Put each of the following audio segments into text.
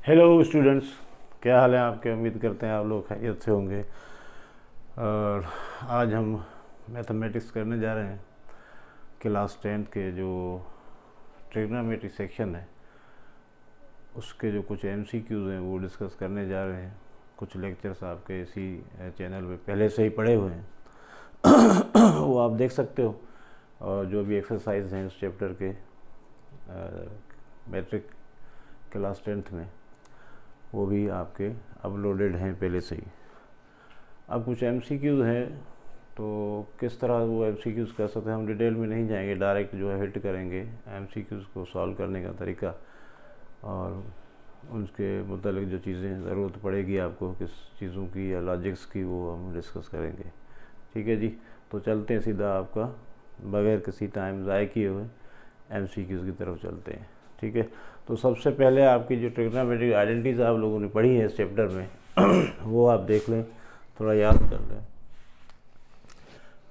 Hello students, क्या हाल है आपके। उम्मीद करते हैं आप लोग खैरियत से होंगे। और आज हम मैथमेटिक्स करने जा रहे हैं। क्लास 10th के जो ट्रिग्नोमेट्री सेक्शन है उसके जो कुछ एमसीक्यूज़ हैं वो डिस्कस करने जा रहे हैं। कुछ लेक्चर्स आपके इसी चैनल पे पहले से ही पड़े हुए हैं वो आप देख सकते हो। और जो भी एक्सरसाइज हैं उस चैप्टर के मैट्रिक क्लास 10th में वो भी आपके अपलोडेड हैं पहले से ही। अब कुछ एमसीक्यूज़ हैं तो किस तरह वो एमसीक्यूज़ कर सकते हैं हम डिटेल में नहीं जाएंगे, डायरेक्ट जो है हिट करेंगे एमसीक्यूज़ को सॉल्व करने का तरीका और उनके मुतालिक जो चीज़ें ज़रूरत पड़ेगी आपको किस चीज़ों की या लॉजिक्स की वो हम डिस्कस करेंगे। ठीक है जी, तो चलते हैं सीधा आपका बगैर किसी टाइम ज़ाय किए हुए एमसीक्यूज़ की तरफ चलते हैं। ठीक है, तो सबसे पहले आपकी जो ट्रिग्नोमेट्रिक आइडेंटिटीज़ आप लोगों ने पढ़ी है इस चैप्टर में वो आप देख लें, थोड़ा याद कर लें।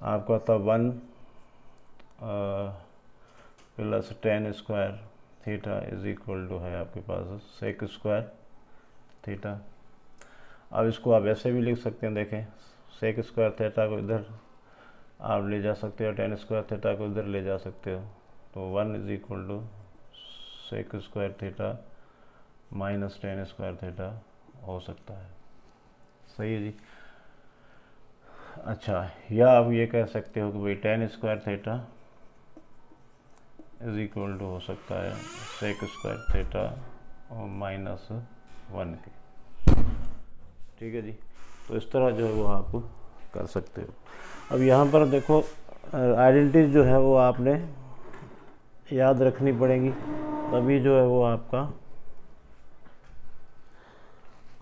आपका था 1 plus tan square theta is equal to है आपके पास सेक स्क्वायर थीटा। अब इसको आप ऐसे भी लिख सकते हैं, देखें सेक स्क्वायर थीटा को इधर आप ले जा सकते हो, tan स्क्वायर थीटा को इधर ले जा सकते हो, तो 1 is equal to sec square theta minus tan square theta हो सकता है। सही है जी। अच्छा, या आप ये कह सकते हो कि भाई tan square theta is equal to हो सकता है सेक स्क्वायर थीटा और माइनस 1 के। ठीक है जी, तो इस तरह जो है वो आप कर सकते हो। अब यहाँ पर देखो आइडेंटिटीज जो है वो आपने याद रखनी पड़ेंगी, तभी जो है वो आपका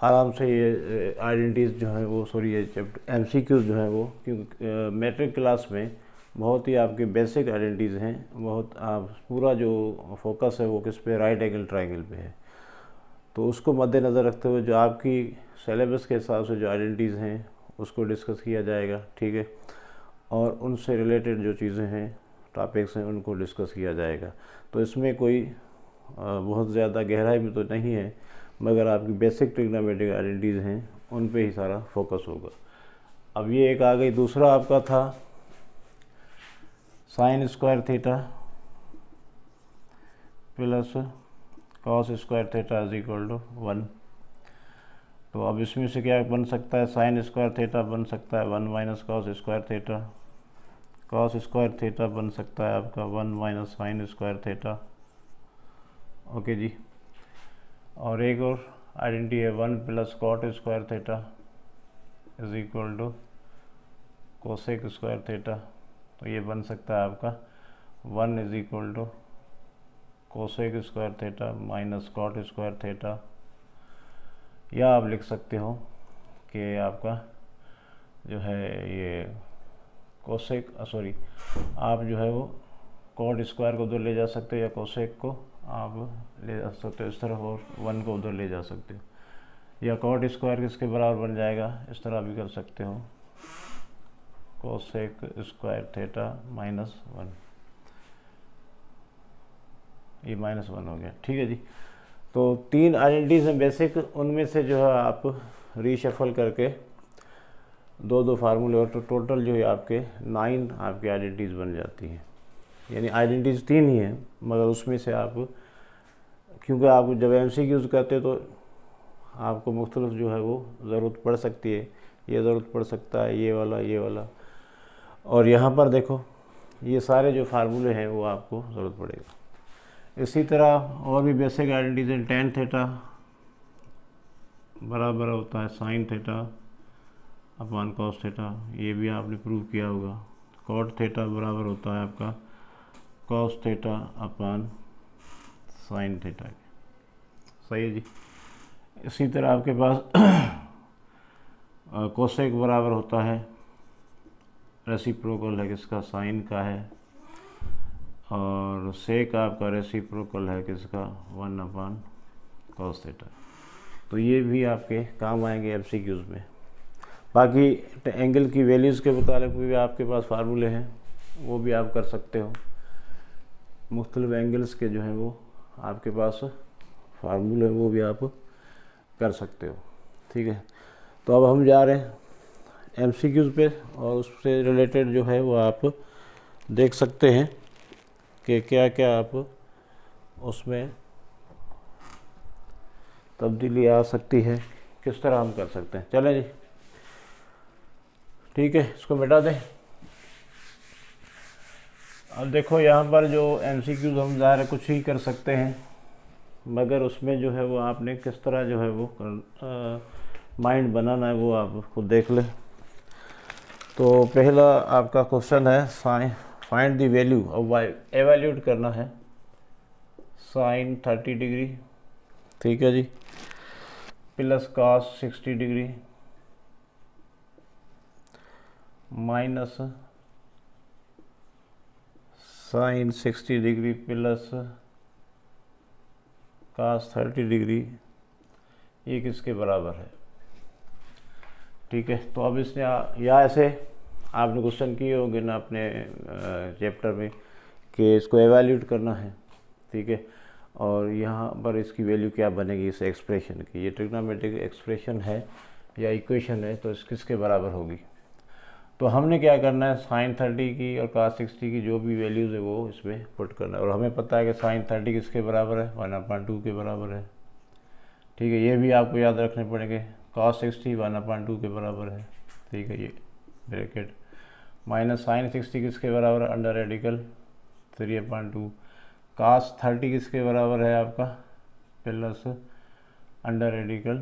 आराम से ये आइडेंटिटीज जो है वो ये चैप्टर एमसीक्यूज जो है वो, क्योंकि मैट्रिक क्लास में बहुत ही आपके बेसिक आइडेंटिटीज़ हैं। बहुत आप पूरा जो फोकस है वो किस पे, राइट एंगल ट्रायंगल पे है। तो उसको मद्देनज़र रखते हुए जो आपकी सिलेबस के हिसाब से जो आइडेंटिटीज़ हैं उसको डिस्कस किया जाएगा। ठीक है, और उनसे रिलेटेड जो चीज़ें हैं टॉपिक्स हैं उनको डिस्कस किया जाएगा। तो इसमें कोई बहुत ज़्यादा गहराई में तो नहीं है, मगर आपकी बेसिक ट्रिग्नोमेट्रिक आइडेंटिटीज़ हैं उन पे ही सारा फोकस होगा। अब ये एक आ गई। दूसरा आपका था sine square theta plus cos square theta is equal to 1। तो अब इसमें से क्या बन सकता है, साइन स्क्वायर थीटा बन सकता है 1 minus cos square theta, cos square theta बन सकता है आपका 1 minus sine square theta. Okay जी, और एक और आइडेंटिटी है 1 plus cot square theta is equal to cosec square theta. तो ये बन सकता है आपका 1 is equal to cosec square theta minus cot square theta. या आप लिख सकते हो कि आपका जो है ये कोसेक आप जो है वो कॉट स्क्वायर को उधर ले जा सकते हो या कोसेक को आप ले जा सकते हो इस तरफ और 1 को उधर ले जा सकते हो, या कॉट स्क्वायर किसके बराबर बन जाएगा इस तरह भी कर सकते हो, कोसेक स्क्वायर थीटा माइनस 1। ये माइनस 1 हो गया। ठीक है जी, तो 3 आइडेंटिटीज़ हैं बेसिक, उनमें से जो है आप रीशफल करके 2-2 फार्मूले और तो टोटल जो है आपके 9 आपकी आइडेंटिटीज़ बन जाती हैं। यानी आइडेंटिटीज़ 3 ही हैं, मगर उसमें से आप, क्योंकि आप जब एमसीक्यूज़ करते तो आपको मुख्तलिफ जो है वो ज़रूरत पड़ सकती है, ये ज़रूरत पड़ सकता है, ये वाला। और यहाँ पर देखो ये सारे जो फार्मूले हैं वो आपको ज़रूरत पड़ेगा। इसी तरह और भी बेसिक आइडेंटिटीज हैं। टेन थीटा बराबर होता है sine theta upon cos theta, ये भी आपने प्रूव किया होगा। कॉट थीटा बराबर होता है आपका cos theta upon sine theta. सही है जी। इसी तरह आपके पास कोसेक बराबर होता है, रेसिप्रोकल है किसका, साइन का है, और सेक आपका रेसिप्रोकल है किसका, 1 अपॉन कॉस थीटा। तो ये भी आपके काम आएंगे एमसीक्यूज़ में। बाकी एंगल की वैल्यूज़ के मुताबिक भी आपके पास फार्मूले हैं, वो भी आप कर सकते हो। मुख्तलिफ एंगल्स के जो हैं वो आपके पास फार्मूले, वो भी आप कर सकते हो। ठीक है, तो अब हम जा रहे हैं MCQs पे, और उससे रिलेटेड जो है वो आप देख सकते हैं कि क्या क्या आप उसमें तब्दीली आ सकती है, किस तरह हम कर सकते हैं। चलें जी, ठीक है, इसको मिटा दें। अब देखो यहाँ पर जो MCQs हम ज़ाहिर कुछ ही कर सकते हैं, मगर उसमें जो है वो आपने किस तरह जो है वो माइंड बनाना है वो आप खुद देख लें। तो पहला आपका क्वेश्चन है find the value of evaluate करना है साइन 30 डिग्री, ठीक है जी, plus cos 60 degree minus sine 60 degree plus cos 30 degree, ये किसके बराबर है। ठीक है, तो अब इसने या ऐसे आपने क्वेश्चन किए होंगे ना अपने चैप्टर में कि इसको एवेल्यूट करना है, ठीक है, और यहाँ पर इसकी वैल्यू क्या बनेगी इस एक्सप्रेशन की। ये ट्रिग्नोमेट्रिक एक्सप्रेशन है या इक्वेशन है, तो इस किसके बराबर होगी। तो हमने क्या करना है, साइन 30 की और cos 60 की जो भी वैल्यूज़ है वो इसमें पुट करना है। और हमें पता है कि साइन 30 किसके बराबर है, 1/2 के बराबर है। ठीक है, ये भी आपको याद रखने पड़ेंगे, cos 60 1/2 के बराबर है। ठीक है, ये ब्रैकेट माइनस साइन 60 किसके बराबर है, अंडर रेडिकल 3/2। cos 30 किसके बराबर है आपका, प्लस अंडर रेडिकल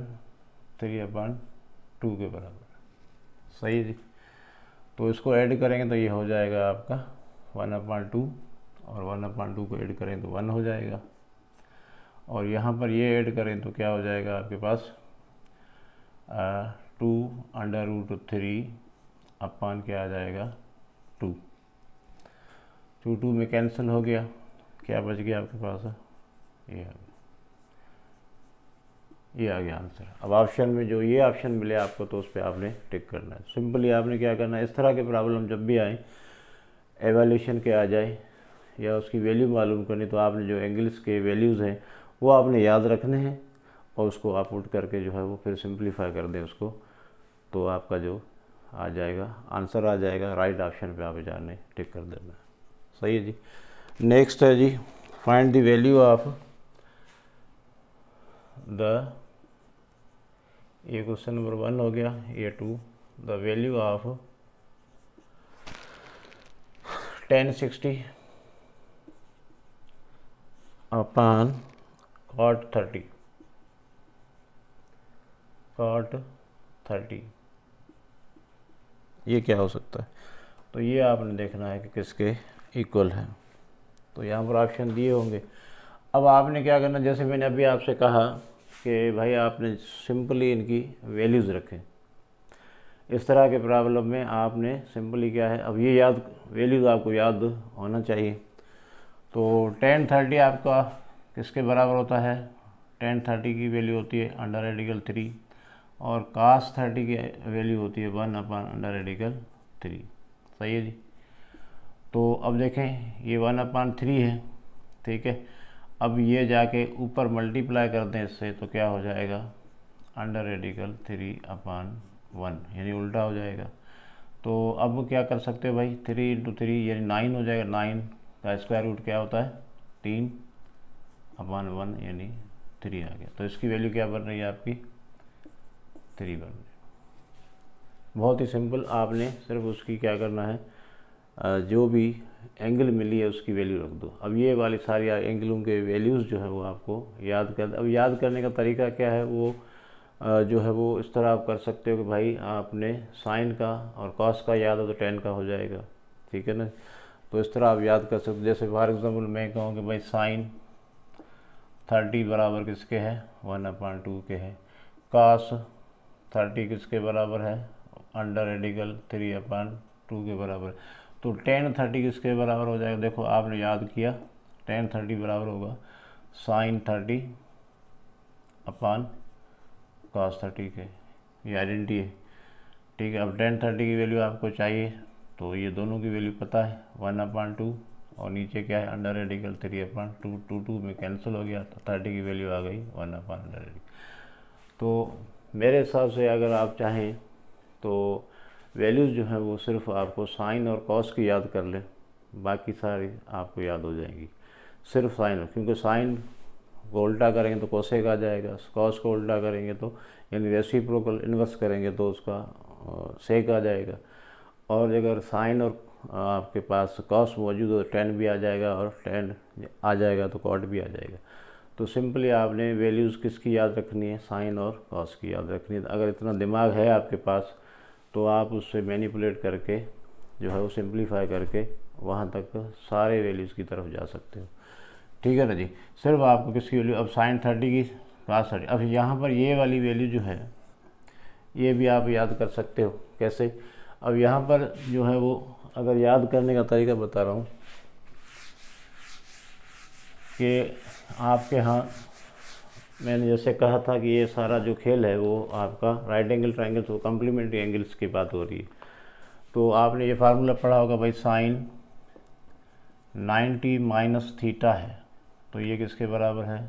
3/2 के बराबर। सही है जी, तो इसको ऐड करेंगे तो ये हो जाएगा आपका 1/2, और 1/2 को ऐड करें तो 1 हो जाएगा, और यहाँ पर ये ऐड करें तो क्या हो जाएगा आपके पास 2√3 अपान क्या आ जाएगा 2। 2 में कैंसिल हो गया, क्या बच गया आपके पास, ये आ गया आंसर। अब ऑप्शन में जो ये ऑप्शन मिले आपको तो उस पर आपने टिक करना है। सिंपली आपने क्या करना है, इस तरह के प्रॉब्लम जब भी आए एवेल्यूशन के आ जाए या उसकी वैल्यू मालूम करनी, तो आपने जो इंग्लिश के वैल्यूज़ हैं वो आपने याद रखने हैं, और उसको आप पुट करके जो है वो फिर सिंप्लीफाई कर दें उसको, तो आपका जो आ जाएगा आंसर आ जाएगा। राइट ऑप्शन पे आप जाने टिक कर देना। सही है जी। नेक्स्ट है जी, find the value of the, ये क्वेश्चन नंबर 1 हो गया, ये 2, the value of tan 60 upon cot 30, cot 30 ये क्या हो सकता है। तो ये आपने देखना है कि किसके इक्वल है। तो यहाँ पर ऑप्शन दिए होंगे। अब आपने क्या करना, जैसे मैंने अभी आपसे कहा कि भाई आपने सिंपली इनकी वैल्यूज़ रखें। इस तरह के प्रॉब्लम में आपने सिंपली क्या है, अब ये याद वैल्यूज़ आपको याद होना चाहिए। तो tan 30 आपका किसके बराबर होता है, tan 30 की वैल्यू होती है अंडर रेडिकल 3, और cos 30 की वैल्यू होती है 1/√3। सही है जी। तो अब देखें ये 1/3 है, ठीक है। अब ये जाके ऊपर मल्टीप्लाई कर दें इससे तो क्या हो जाएगा, अंडर रेडिकल 3/1, यानी उल्टा हो जाएगा। तो अब क्या कर सकते हो भाई, 3 × 3 यानी 9 हो जाएगा। 9 का स्क्वायर रूट क्या होता है, 3/1 यानी 3 आ गया। तो इसकी वैल्यू क्या बन रही है आपकी, 3 बन रही है। बहुत ही सिंपल, आपने सिर्फ उसकी क्या करना है, जो भी एंगल मिली है उसकी वैल्यू रख दो। अब ये वाली सारी एंगलों के वैल्यूज़ जो है वो आपको याद कर, अब याद करने का तरीका क्या है, वो जो है वो इस तरह आप कर सकते हो कि भाई आपने साइन का और कॉस का याद हो तो tan का हो जाएगा, ठीक है ना। तो इस तरह आप याद कर सकते हो। जैसे फॉर एग्जांपल मैं कहूँ कि भाई साइन 30 बराबर किसके है, 1/2 के है। कॉस 30 किसके बराबर है, अंडर रेडिकल 3/2 के बराबर। तो tan 30 किसके बराबर हो जाएगा, देखो आपने याद किया, tan 30 बराबर होगा साइन 30 अपान cos 30 के, ये आइडेंटिटी है, ठीक है। अब tan 30 की वैल्यू आपको चाहिए, तो ये दोनों की वैल्यू पता है 1/2, और नीचे क्या है अंडर रेडिकल 3/2। 2 में कैंसिल हो गया, तो 30 की वैल्यू आ गई 1/√। तो मेरे हिसाब से अगर आप चाहें तो वैल्यूज़ जो है वो सिर्फ आपको साइन और कॉस की याद कर लें, बाकी सारी आपको याद हो जाएंगी। सिर्फ साइन, क्योंकि साइन को उल्टा करेंगे तो कोसेक आ जाएगा, कॉस को उल्टा करेंगे तो यानी रेसिप्रोकल इन्वर्स करेंगे तो उसका सेक आ जाएगा, और अगर साइन और आपके पास कॉस मौजूद हो तो टेन भी आ जाएगा, और टेन आ जाएगा तो कॉट भी आ जाएगा। तो सिंपली आपने वैल्यूज़ किसकी याद रखनी है, साइन और कॉस की याद रखनी है। अगर इतना दिमाग है आपके पास तो आप उससे मैनिपुलेट करके जो है वो सिंप्लीफाई करके वहाँ तक सारे वैल्यूज़ की तरफ जा सकते हो। ठीक है ना जी। सिर्फ आपको किसकी वैल्यू, अब साइन 30 की cos 30, अब यहाँ पर ये वाली वैल्यू जो है ये भी आप याद कर सकते हो। कैसे, अब यहाँ पर जो है वो अगर याद करने का तरीका बता रहा हूँ कि आपके यहाँ मैंने जैसे कहा था कि ये सारा जो खेल है वो आपका राइट एंगल ट्रायंगल तो कम्प्लीमेंट्री एंगल्स की बात हो रही है। तो आपने ये फार्मूला पढ़ा होगा भाई, साइन 90 माइनस थीटा है तो ये किसके बराबर है,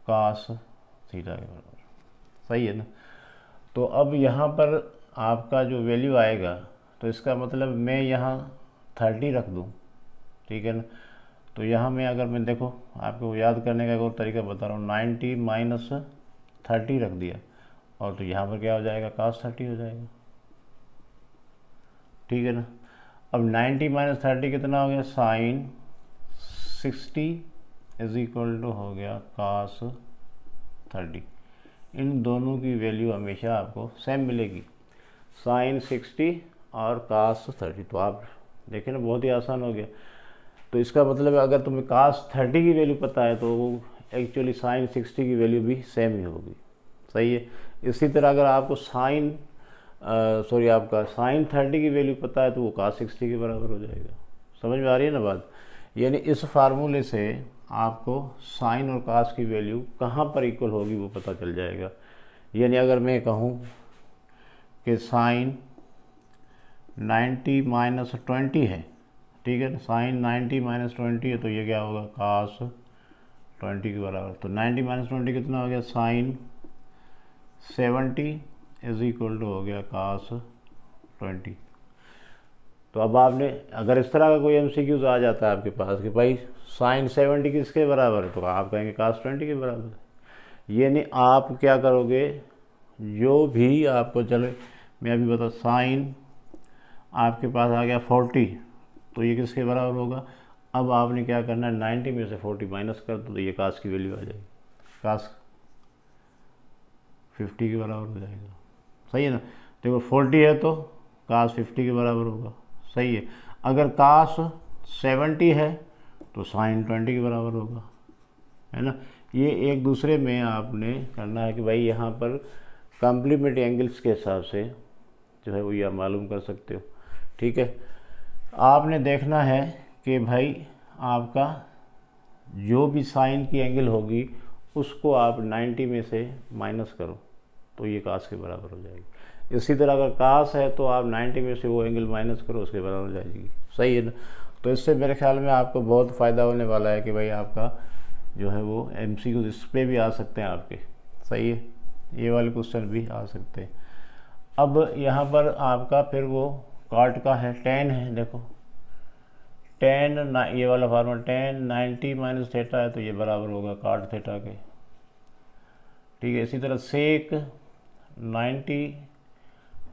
कास थीटा के बराबर। सही है ना। तो अब यहाँ पर आपका जो वैल्यू आएगा तो इसका मतलब मैं यहाँ 30 रख दूँ, ठीक है ना। तो यहाँ में अगर मैं देखो आपको याद करने का एक और तरीका बता रहा हूँ, 90 माइनस 30 रख दिया और तो यहाँ पर क्या हो जाएगा, कास 30 हो जाएगा। ठीक है ना। अब 90 माइनस 30 कितना हो गया, साइन 60 इज इक्वल टू हो गया कास 30। इन दोनों की वैल्यू हमेशा आपको सेम मिलेगी, साइन 60 और कास 30। तो आप देखें ना, बहुत ही आसान हो गया। तो इसका मतलब अगर तुम्हें कास 30 की वैल्यू पता है तो वो एक्चुअली साइन 60 की वैल्यू भी सेम ही होगी। सही है। इसी तरह अगर आपको आपका साइन 30 की वैल्यू पता है तो वो कास 60 के बराबर हो जाएगा। समझ में आ रही है ना बात। यानी इस फार्मूले से आपको साइन और कास की वैल्यू कहाँ पर इक्वल होगी वो पता चल जाएगा। यानी अगर मैं कहूँ कि साइन 90 माइनस 20 है, ठीक है ना, साइन 90 माइनस 20 है तो ये क्या होगा, कास 20 के बराबर। तो 90 माइनस 20 कितना हो गया, साइन 70 इज इक्वल टू हो गया कास 20। तो अब आपने अगर इस तरह का कोई MCQ आ जाता है आपके पास कि भाई साइन 70 किसके बराबर है, तो आप कहेंगे कास 20 के बराबर। यानी आप क्या करोगे, जो भी आपको चले, मैं अभी बता, साइन आपके पास आ गया 40 तो ये किसके बराबर होगा। अब आपने क्या करना है, 90 में से 40 माइनस कर दो तो ये कास की वैल्यू आ जाएगी, कास 50 के बराबर हो जाएगा। सही है ना। देखो 40 है तो कास 50 के बराबर होगा। सही है। अगर कास 70 है तो साइन 20 के बराबर होगा, है ना। ये एक दूसरे में आपने करना है कि भाई यहाँ पर कॉम्प्लीमेंट्री एंगल्स के हिसाब से जो है वो ये आप मालूम कर सकते हो। ठीक है। आपने देखना है कि भाई आपका जो भी साइन की एंगल होगी उसको आप 90 में से माइनस करो तो ये कास के बराबर हो जाएगी। इसी तरह अगर कास है तो आप 90 में से वो एंगल माइनस करो, उसके बराबर हो जाएगी। सही है ना। तो इससे मेरे ख्याल में आपको बहुत फ़ायदा होने वाला है कि भाई आपका जो है वो MCQ इस पर भी आ सकते हैं आपके। सही है। ये वाले क्वेश्चन भी आ सकते हैं। अब यहाँ पर आपका फिर वो काट का है, टेन है। देखो टेन, ये वाला फार्मूला, टेन 90 माइनस थीटा है तो ये बराबर होगा काट थीटा के। ठीक है। इसी तरह सेक 90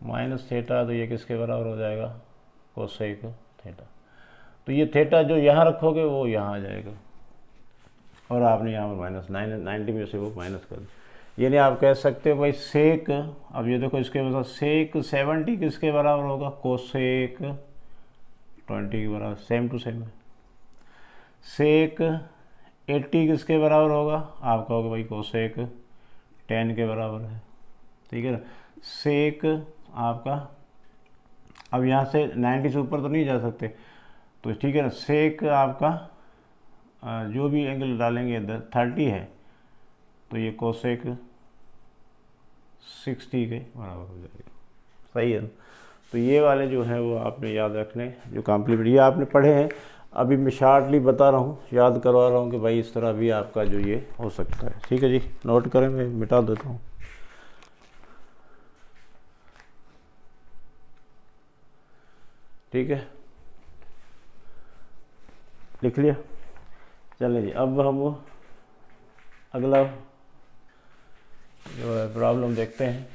माइनस थीटा तो ये किसके बराबर हो जाएगा, कोसेक थीटा। तो ये थीटा जो यहाँ रखोगे वो यहाँ आ जाएगा और आपने यहाँ पर माइनस 90 में से वो माइनस कर दिया। यानी आप कह सकते हो भाई सेक, अब ये देखो इसके मतलब सेक 70 किसके बराबर होगा, कोसेक 20 के बराबर, सेम टू सेम है। सेक 80 किसके बराबर होगा, आप कहोगे भाई कोसेक 10 के बराबर है। ठीक है ना। सेक आपका, अब यहाँ से 90 से ऊपर तो नहीं जा सकते तो ठीक है ना, सेक आपका जो भी एंगल डालेंगे इधर 30 है तो ये कोसेक 60 के बराबर हो जाएगा। सही है ना। तो ये वाले जो है वो आपने याद रखने, जो कॉम्प्लीमेंट ये आपने पढ़े हैं। अभी मैं शार्टली बता रहा हूँ, याद करवा रहा हूँ कि भाई इस तरह भी आपका जो ये हो सकता है। ठीक है जी, नोट करें, मैं मिटा देता हूँ। ठीक है, लिख लिया। चलिए जी, अब हम अगला जो है प्रॉब्लम देखते हैं।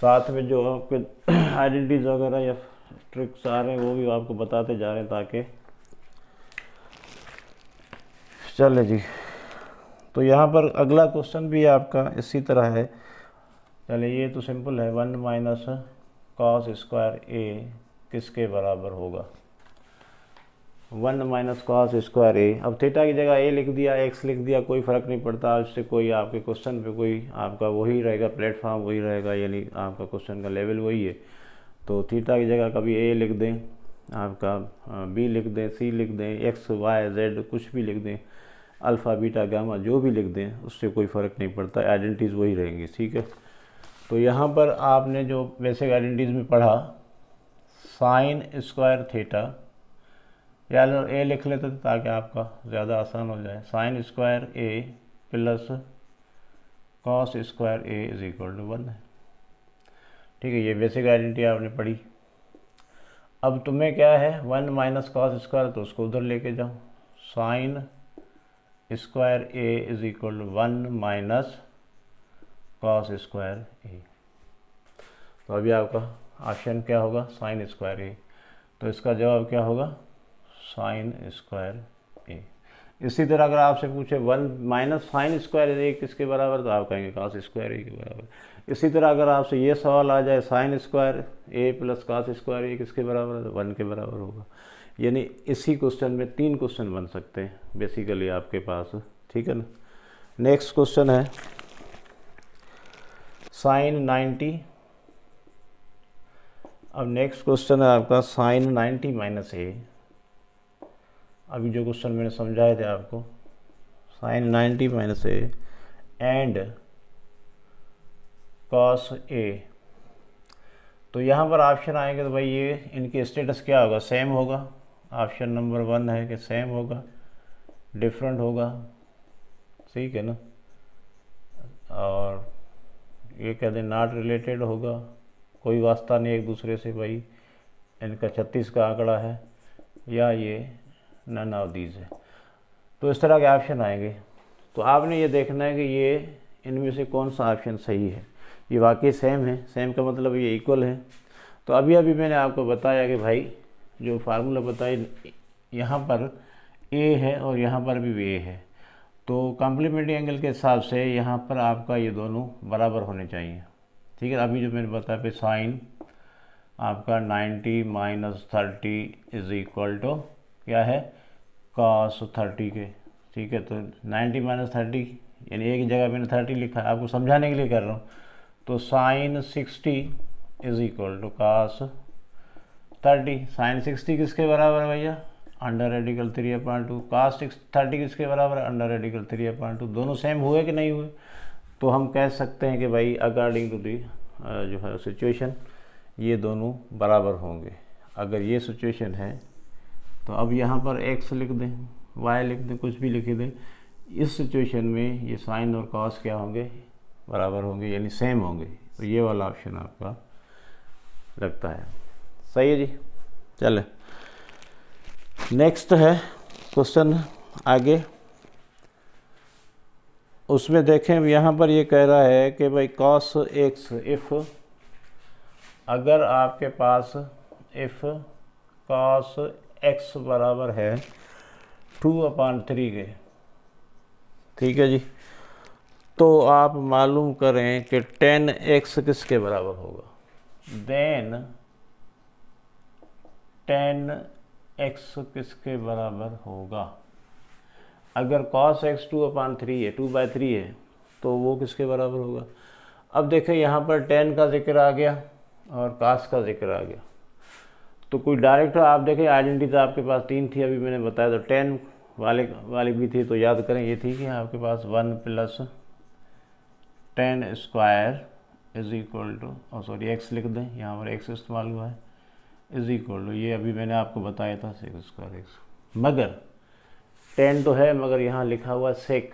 साथ में जो आपके आइडेंटिटीज वगैरह या ट्रिक्स आ रहे हैं वो भी आपको बताते जा रहे हैं ताकि चले जी। तो यहाँ पर अगला क्वेश्चन भी आपका इसी तरह है। चलिए ये तो सिंपल है, 1 माइनस कॉस स्क्वायर ए किसके बराबर होगा। 1 माइनस कॉस स्क्वायर ए, अब थीटा की जगह ए लिख दिया, एक्स लिख दिया, कोई फ़र्क नहीं पड़ता। उससे कोई आपके क्वेश्चन पे कोई आपका वही रहेगा, प्लेटफॉर्म वही रहेगा, यानी आपका क्वेश्चन का लेवल वही है। तो थीटा की जगह कभी ए लिख दें, आपका बी लिख दें, सी लिख दें, एक्स वाई जेड कुछ भी लिख दें, अल्फ़ा बीटा गामा जो भी लिख दें, उससे कोई फ़र्क नहीं पड़ता, आइडेंटिटीज़ वही रहेंगी। ठीक है, तो यहाँ पर आपने जो बेसिक आइडेंटिटीज़ में पढ़ा, साइन स्क्वायर थीटा, या ए लिख लेते थे ताकि आपका ज़्यादा आसान हो जाए। Sine square A plus cos square A is equal to 1 है। ठीक है, ये बेसिक आइडेंटिटी आपने पढ़ी। अब तुम्हें क्या है, 1 माइनस कॉस स्क्वायर, तो उसको उधर लेके जाओ। Sine square A is equal to 1 minus cos square A. तो अभी आपका ऑप्शन क्या होगा, साइन स्क्वायर ए। तो इसका जवाब क्या होगा, साइन स्क्वायर ए। इसी तरह अगर आपसे पूछे 1 माइनस साइन स्क्वायर ए किसके बराबर, तो आप कहेंगे कॉस स्क्वायर ए के बराबर। इसी तरह अगर आपसे ये सवाल आ जाए, sine square A plus cos square ए किसके बराबर है, तो 1 के बराबर होगा। यानी इसी क्वेश्चन में 3 क्वेश्चन बन सकते हैं बेसिकली आपके पास। ठीक है ना। नेक्स्ट क्वेश्चन है साइन 90। अब नेक्स्ट क्वेश्चन है आपका साइन 90 माइनस ए। अभी जो क्वेश्चन मैंने समझाए थे आपको, sine 90 minus A and cos A. तो यहाँ पर ऑप्शन आएंगे तो भाई ये इनकी स्टेटस क्या होगा, सेम होगा। ऑप्शन नंबर 1 है कि सेम होगा, डिफरेंट होगा, ठीक है ना। और ये कहते हैं नॉट रिलेटेड होगा, कोई वास्ता नहीं एक दूसरे से, भाई इनका 36 का आंकड़ा है, या ये नन ऑफ दीज है। तो इस तरह के ऑप्शन आएंगे। तो आपने ये देखना है कि ये इनमें से कौन सा ऑप्शन सही है। ये वाकई सेम है, सेम का मतलब ये इक्वल है। तो अभी अभी मैंने आपको बताया कि भाई जो फार्मूला बताई, यहाँ पर ए है और यहाँ पर भी ए है, तो कॉम्प्लीमेंट्री एंगल के हिसाब से यहाँ पर आपका ये दोनों बराबर होने चाहिए। ठीक है, अभी जो मैंने बताया फिर साइन आपका 90 माइनस 30 इज इक्वल टू क्या है, कॉस 30 के। ठीक है, तो 90 माइनस 30 यानी एक ही जगह मैंने 30 लिखा है, आपको समझाने के लिए कर रहा हूँ। तो sine 60 is equal to cos 30। Sine 60 किसके बराबर है भैया, अंडर रेडिकल 3/2। कॉस 30 किसके बराबर है, अंडर रेडिकल 3/2। दोनों सेम हुए कि नहीं हुए, तो हम कह सकते हैं कि भाई अकॉर्डिंग टू दी जो है सिचुएशन ये दोनों बराबर होंगे। अगर ये सिचुएशन है तो अब यहाँ पर x लिख दें, y लिख दें, कुछ भी लिख दें। इस सिचुएशन में ये साइन और कॉस क्या होंगे, बराबर होंगे, यानी सेम होंगे। तो ये वाला ऑप्शन आपका लगता है सही है जी। चले नेक्स्ट है क्वेश्चन आगे, उसमें देखें यहाँ पर ये कह रहा है कि भाई कॉस एक्स इफ़, अगर आपके पास इफ़ कॉस एक्स बराबर है 2/3 के, ठीक है जी, तो आप मालूम करें कि 10x किसके बराबर होगा। देन 10x किसके बराबर होगा। अगर cos x 2/3 है, 2/3 है, तो वो किसके बराबर होगा। अब देखें यहाँ पर 10 का जिक्र आ गया और cos का जिक्र आ गया, तो कोई डायरेक्ट आप देखें आइडेंटिटी तो आपके पास 3 थी, अभी मैंने बताया। तो 10 वाली भी थी, तो याद करें ये थी कि आपके पास 1 प्लस 10 square is equal to, sorry X लिख दें, यहाँ पर एक्स इस्तेमाल हुआ है, इज इक्वल टू ये अभी मैंने आपको बताया था 6 स्क्वायर एक्स। मगर 10 तो है, मगर यहाँ लिखा हुआ सेक,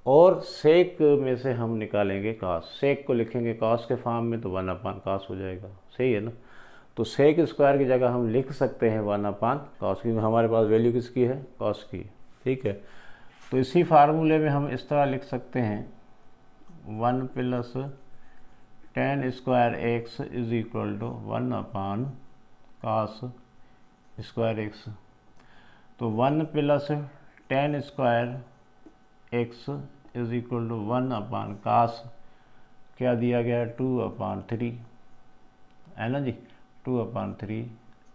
और सेक में से हम निकालेंगे कास, सेक को लिखेंगे कास के फॉर्म में तो 1/कास हो जाएगा, सही है ना। तो सेक स्क्वायर की जगह हम लिख सकते हैं 1/कास, क्योंकि हमारे पास वैल्यू किसकी है, कास की, ठीक है। तो इसी फार्मूले में हम इस तरह लिख सकते हैं 1 + tan square x is equal to 1/कास स्क्वायर x। तो 1 + tan square x is equal to 1/कास क्या दिया गया है, 2/3 है ना जी, 2/3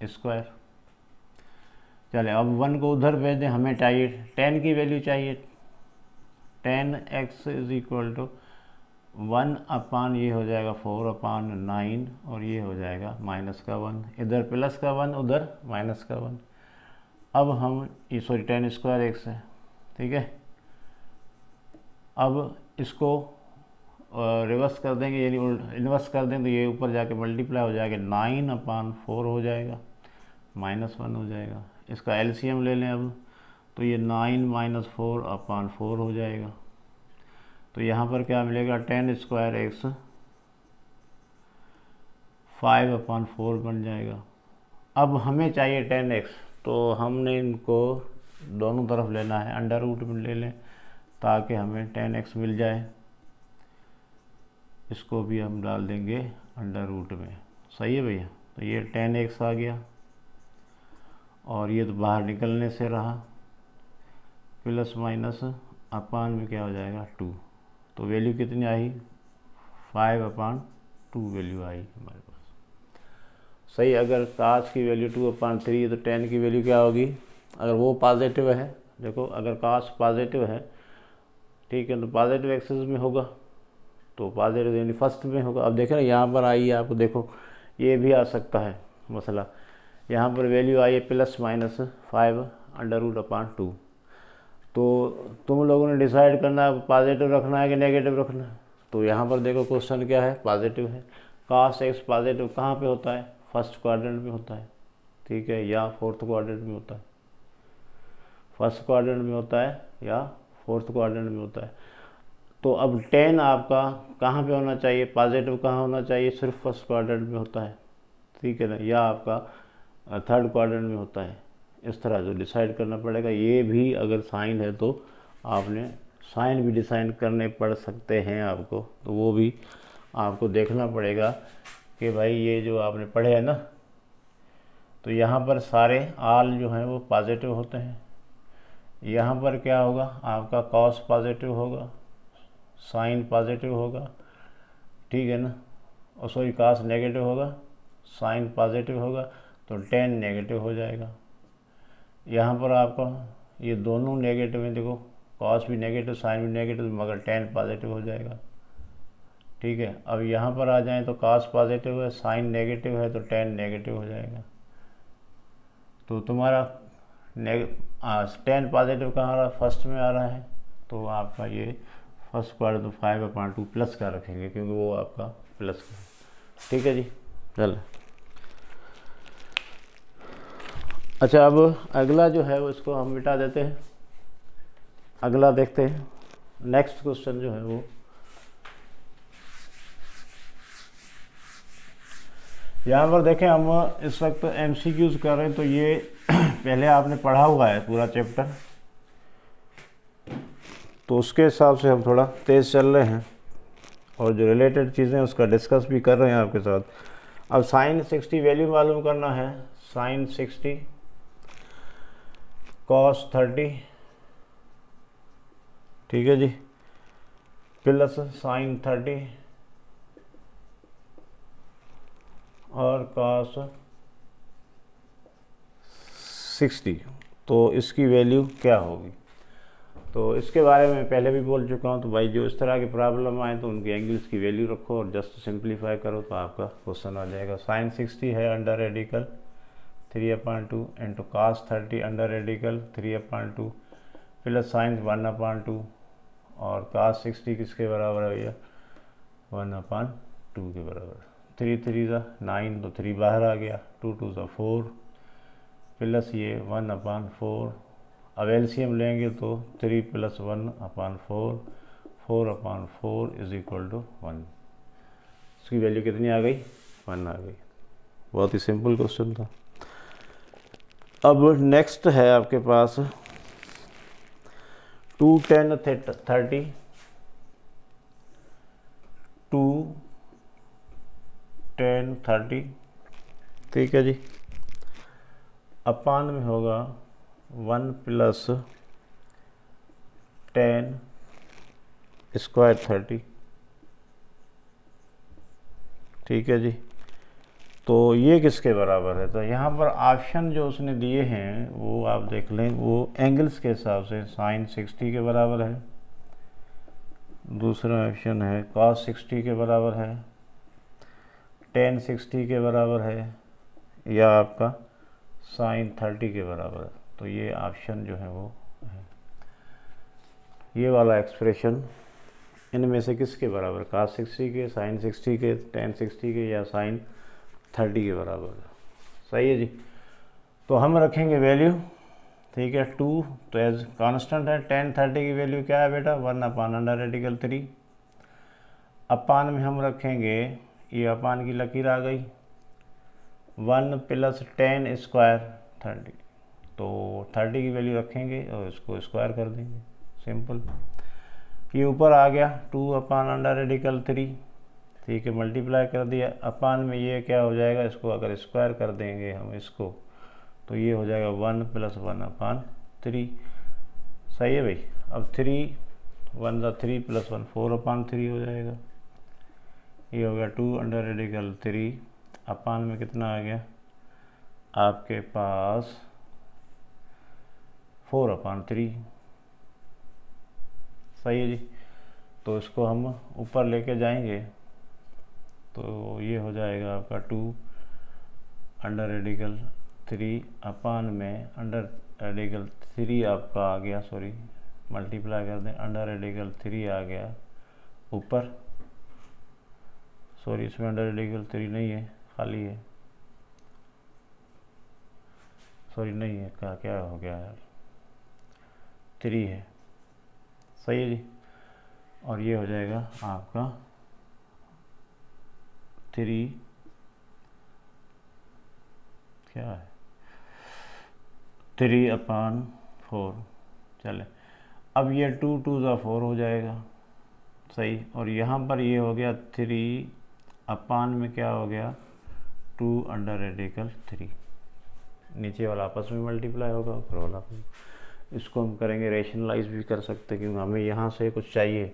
स्क्वायर। चले अब 1 को उधर भेज दें, हमें चाहिए tan की वैल्यू चाहिए। tan x is equal to 1/ ये हो जाएगा 4/9 और ये हो जाएगा -1, इधर +1 उधर -1। अब हम ये सॉरी tan स्क्वायर x है, ठीक है। अब इसको रिवर्स कर देंगे, यानी इन्वर्स कर दें तो ये ऊपर जाके मल्टीप्लाई हो जाएगा, 9/4 हो जाएगा, -1 हो जाएगा। इसका एलसीएम ले लें अब, तो ये 9 - 4/4 हो जाएगा। तो यहाँ पर क्या मिलेगा, tan स्क्वायर x 5/4 बन जाएगा। अब हमें चाहिए tan x, तो हमने इनको दोनों तरफ लेना है, अंडर रूट में ले लें ताकि हमें tan x मिल जाए। इसको भी हम डाल देंगे अंडर रूट में, सही है भैया। तो ये tan x आ गया और ये तो बाहर निकलने से रहा, प्लस माइनस अपान में क्या हो जाएगा 2। तो वैल्यू कितनी आई, 5/2 वैल्यू आई हमारे पास, सही। अगर कास की वैल्यू 2/3 तो tan की वैल्यू क्या होगी, अगर वो पॉजिटिव है, देखो अगर कास पॉजिटिव है, ठीक है, तो पॉजिटिव एक्सिस में होगा, तो पॉजिटिव यानी फर्स्ट में होगा। अब देखें ना यहाँ पर आई है, आपको देखो ये भी आ सकता है मसला, यहाँ पर वैल्यू आई है +-5/2। तो तुम लोगों ने डिसाइड करना है पॉजिटिव रखना है कि नेगेटिव रखना है। तो यहाँ पर देखो क्वेश्चन क्या है, पॉजिटिव है। कास x पॉजिटिव कहाँ पे होता है, फर्स्ट क्वाड्रेंट में होता है, ठीक है, या फोर्थ क्वाड्रेंट में होता है, फर्स्ट क्वाड्रेंट में होता है या फोर्थ क्वाड्रेंट में होता है। तो अब tan आपका कहाँ पे होना चाहिए, पॉजिटिव कहाँ होना चाहिए, सिर्फ फर्स्ट क्वाड्रेंट में होता है, ठीक है ना, या आपका थर्ड क्वाड्रेंट में होता है। इस तरह जो डिसाइड करना पड़ेगा। ये भी अगर साइन है तो आपने साइन भी डिसाइड करने पड़ सकते हैं आपको, तो वो भी आपको देखना पड़ेगा कि भाई ये जो आपने पढ़े हैं ना, तो यहाँ पर सारे आल जो हैं वो पॉजिटिव होते हैं। यहाँ पर क्या होगा, आपका कॉस पॉजिटिव होगा, साइन पॉजिटिव होगा, ठीक है ना, और सॉरी कास नेगेटिव होगा, साइन पॉजिटिव होगा, तो tan नेगेटिव हो जाएगा। यहाँ पर आपका ये दोनों नेगेटिव हैं, देखो कॉस भी नेगेटिव साइन भी नेगेटिव, मगर tan पॉजिटिव हो जाएगा, ठीक है। अब यहाँ पर आ जाएं तो कास पॉजिटिव है, साइन नेगेटिव है, तो tan नेगेटिव हो जाएगा। तो तुम्हारा tan पॉजिटिव कहाँ आ रहा है, फर्स्ट में आ रहा है, तो आपका ये फर्स्ट क्वाड्रेंट तो 5/2 प्लस का रखेंगे, क्योंकि वो आपका प्लस का, ठीक है जी। चल अच्छा, अब अगला जो है वो इसको हम मिटा देते हैं, अगला देखते हैं। नेक्स्ट क्वेश्चन जो है वो यहाँ पर देखें, हम इस वक्त MCQs कर रहे हैं, तो ये पहले आपने पढ़ा हुआ है पूरा चैप्टर, तो उसके हिसाब से हम थोड़ा तेज़ चल रहे हैं और जो रिलेटेड चीज़ें उसका डिस्कस भी कर रहे हैं आपके साथ। अब sin 60 वैल्यू मालूम करना है, sin 60 cos 30, ठीक है जी, प्लस sin 30 और cos 60, तो इसकी वैल्यू क्या होगी। तो इसके बारे में पहले भी बोल चुका हूँ। तो भाई जो इस तरह की प्रॉब्लम आए तो उनके एंगल्स की वैल्यू रखो और जस्ट सिंप्लीफाई करो तो आपका क्वेश्चन आ जाएगा। sin 60 है under radical 3/2 into cos 30 under radical 3/2 plus sin 1/2 और cos 60 किसके बराबर है भैया, 1/2 के बराबर। 3 3 9, तो 3 बाहर आ गया, 2 2 4 प्लस ये 1/4। अब एलसीएम लेंगे तो 3 + 1/4 4/4 इज इक्वल टू 1। इसकी वैल्यू कितनी आ गई? 1 आ गई। बहुत ही सिंपल क्वेश्चन था। अब नेक्स्ट है आपके पास 2 10 30 2 10 30, ठीक है जी। अपान में होगा 1 + 10 स्क्वायर 30, ठीक है जी। तो ये किसके बराबर है? तो यहाँ पर ऑप्शन जो उसने दिए हैं वो आप देख लें, वो एंगल्स के हिसाब से sin 60 के बराबर है, दूसरा ऑप्शन है cos 60 के बराबर है, tan 60 के बराबर है, या आपका sin 30 के बराबर है। तो ये ऑप्शन जो है वो है, ये वाला एक्सप्रेशन इनमें से किसके बराबर? cos 60 के, sin 60 के, tan 60 के, या sin 30 के बराबर है। सही है जी। तो हम रखेंगे वैल्यू, ठीक है, 2 तो एज कांस्टेंट है। tan 30 की वैल्यू क्या है बेटा? 1/√3। अपान में हम रखेंगे, ये अपान की लकीर आ गई, 1 + 10 स्क्वायर 30। तो 30 की वैल्यू रखेंगे और इसको स्क्वायर कर देंगे, सिंपल। ये ऊपर आ गया 2/√3, ठीक है, मल्टीप्लाई कर दिया। अपान में ये क्या हो जाएगा? इसको अगर स्क्वायर कर देंगे हम इसको, तो ये हो जाएगा 1 + 1/3। सही है भाई। अब 3 1 3 + 1 4/3 हो जाएगा। ये हो गया 2√3। अपान में कितना आ गया आपके पास? 4/3। सही है जी। तो इसको हम ऊपर लेके जाएंगे, तो ये हो जाएगा आपका 2√3 अपान में √3 आपका आ गया, सॉरी मल्टीप्लाई कर दें, √3 आ गया ऊपर, सॉरी इसमें √3 नहीं है, खाली है, सॉरी नहीं है, क्या हो गया यार, 3 है। सही है जी। और ये हो जाएगा आपका 3 क्या है 3/4। चले, अब ये 2 2 4 हो जाएगा, सही। और यहाँ पर ये हो गया 3 अपान में क्या हो गया? 2√3। नीचे वाला आपस में मल्टीप्लाई होगा, ऊपर वाला आपस। इसको हम करेंगे रेशनलाइज भी कर सकते हैं, क्योंकि हमें यहाँ से कुछ चाहिए,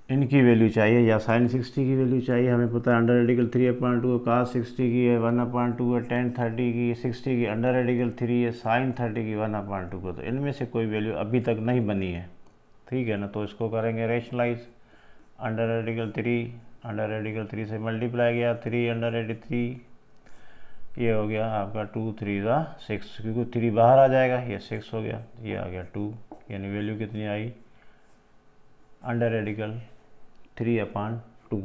इनकी वैल्यू चाहिए, या sin 60 की वैल्यू चाहिए। हमें पता है √3/2 cos 60 की है 1/2 है, tan 30 की 60 की √3 है, sin 30 की 1/2 को। तो इनमें से कोई वैल्यू अभी तक नहीं बनी है, ठीक है ना। तो इसको करेंगे रेशनलाइज, √3 से मल्टीप्लाई किया, 3√3, ये हो गया आपका 2 3 6, क्योंकि 3 बाहर आ जाएगा, ये 6 हो गया, ये आ गया 2, यानी वैल्यू कितनी आई? √3/2।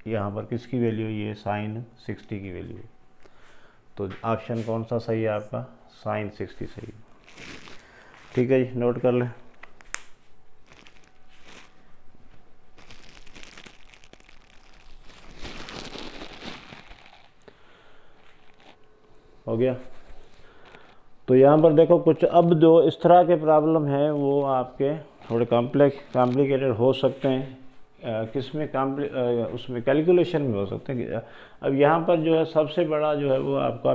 यहाँ पर किसकी वैल्यू? ये sin 60 की वैल्यू है। तो ऑप्शन कौन सा सही है आपका? sin 60 सही है, ठीक है जी, नोट कर लें। हो गया। तो यहाँ पर देखो कुछ, अब जो इस तरह के प्रॉब्लम है वो आपके थोड़े कॉम्प्लिकेटेड हो सकते हैं, किसमें उसमें कैलकुलेशन में हो सकते हैं। अब यहाँ पर जो है सबसे बड़ा जो है वो आपका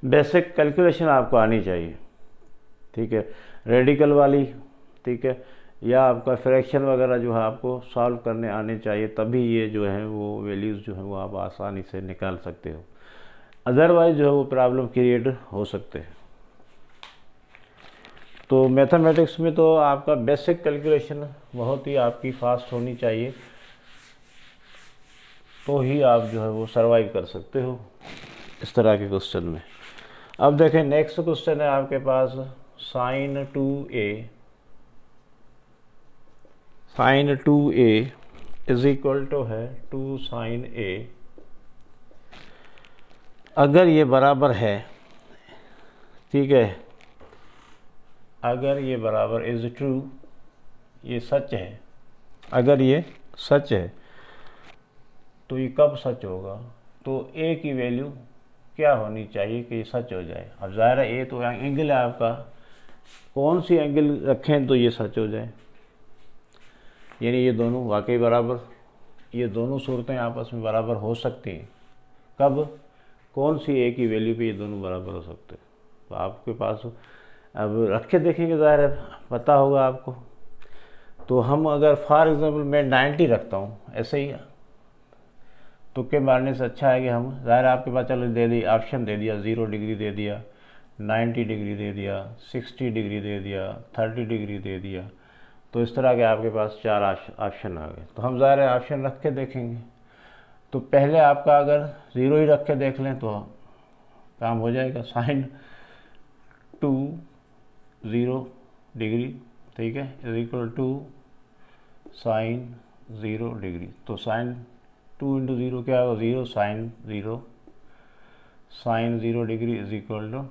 बेसिक कैलकुलेशन आपको आनी चाहिए, ठीक है, रेडिकल वाली, ठीक है, या आपका फ्रैक्शन वगैरह जो है आपको सॉल्व करने आने चाहिए, तभी ये जो है वो वैल्यूज़ जो है वो आप आसानी से निकाल सकते हो। अदरवाइज जो है वो प्रॉब्लम क्रिएट हो सकते हैं। तो मैथमेटिक्स में तो आपका बेसिक कैलकुलेशन बहुत ही आपकी फास्ट होनी चाहिए, तो ही आप जो है वो सरवाइव कर सकते हो इस तरह के क्वेश्चन में। अब देखें नेक्स्ट क्वेश्चन है आपके पास sin 2a is equal to है 2 sin a। अगर ये बराबर है, ठीक है, अगर ये बराबर इज ट्रू, ये सच है, अगर ये सच है तो ये कब सच होगा, तो ए की वैल्यू क्या होनी चाहिए कि ये सच हो जाए। अब ज़ाहिर है ए तो एंगल है आपका, कौन सी एंगल रखें तो ये सच हो जाए, यानी ये दोनों वाकई बराबर, ये दोनों सूरतें आपस में बराबर हो सकती हैं। कब, कौन सी ए की वैल्यू पे ये दोनों बराबर हो सकते हैं, तो आपके पास अब रख के देखेंगे, ज़ाहिर है पता होगा आपको। तो हम अगर फॉर एग्ज़ाम्पल मैं 90 रखता हूँ ऐसे ही, तुक्के मारने से अच्छा है कि हम, ज़ाहिर आपके पास चलो दे दी ऑप्शन दे दिया, 0 डिग्री दे दिया, 90 डिग्री दे दिया, 60 डिग्री दे दिया, 30 डिग्री दे दिया, तो इस तरह के आपके पास 4 ऑप्शन आ गए। तो हम ज़ाहिर ऑप्शन रख के देखेंगे। तो पहले आपका अगर 0 ही रख के देख लें तो काम हो जाएगा, sin 2 0 डिग्री, ठीक है, is equal to sin 0 degree. तो sin 2 इंटू 0 क्या होगा, 0 sin 0 degree is equal to,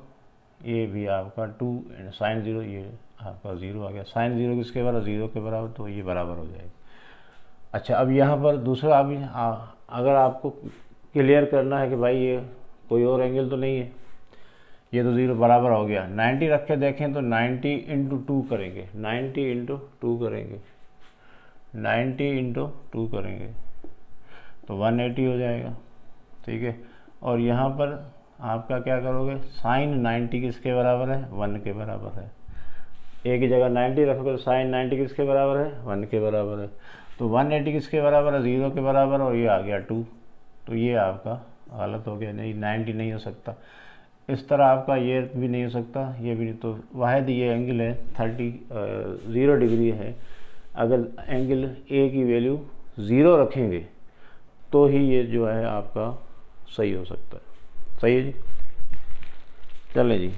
ये भी आपका 2 sin 0, ये आपका 0 आ गया। sin 0 किसके बराबर, 0 के बराबर, तो ये बराबर हो जाएगा। अच्छा, अब यहाँ पर दूसरा अभी अगर आपको क्लियर करना है कि भाई ये कोई और एंगल तो नहीं है, ये तो 0 बराबर हो गया, 90 रख के देखें तो 90 इंटू 2 करेंगे, 90 इंटू 2 करेंगे, 90 इंटू 2 करेंगे तो 180 हो जाएगा, ठीक है। और यहाँ पर आपका क्या करोगे, साइन 90 किसके बराबर है, 1 के बराबर है। ए की जगह 90 रखोगे तो साइन 90 किसके बराबर है, 1 के बराबर है। तो 180 किसके बराबर है, 0 के बराबर, और ये आ गया 2। तो ये आपका गलत हो गया, नहीं 90 नहीं हो सकता। इस तरह आपका ये भी नहीं हो सकता, ये भी नहीं। तो वाहिद ये एंगल है 0 डिग्री है। अगर एंगल ए की वैल्यू 0 रखेंगे तो ही ये जो है आपका सही हो सकता है। सही है जी। चलें जी,